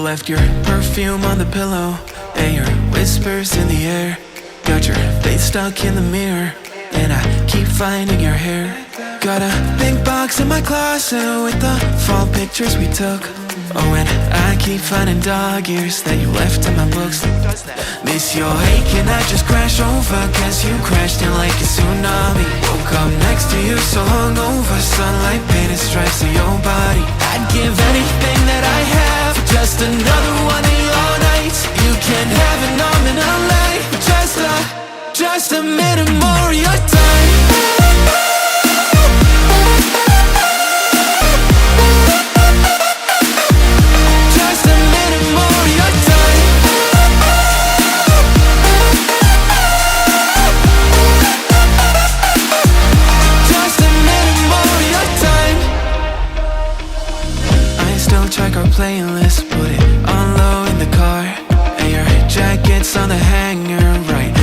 left your perfume on the pillow and your whispers in the air. Got your face stuck in the mirror and I keep finding your hair. Got a big box in my closet with the fall pictures we took. Oh, and I keep finding dog ears that you left in my books. Miss your ache and I just crash over, cause you crashed in like a tsunami. Woke up next to you so hungover, sunlight painted stripes on your body. I'd give anything that I have for just another one of your nights. You can have an arm and a leg, just a minute more of your time. Check our playlist, put it on low in the car, and your jacket's on the hanger right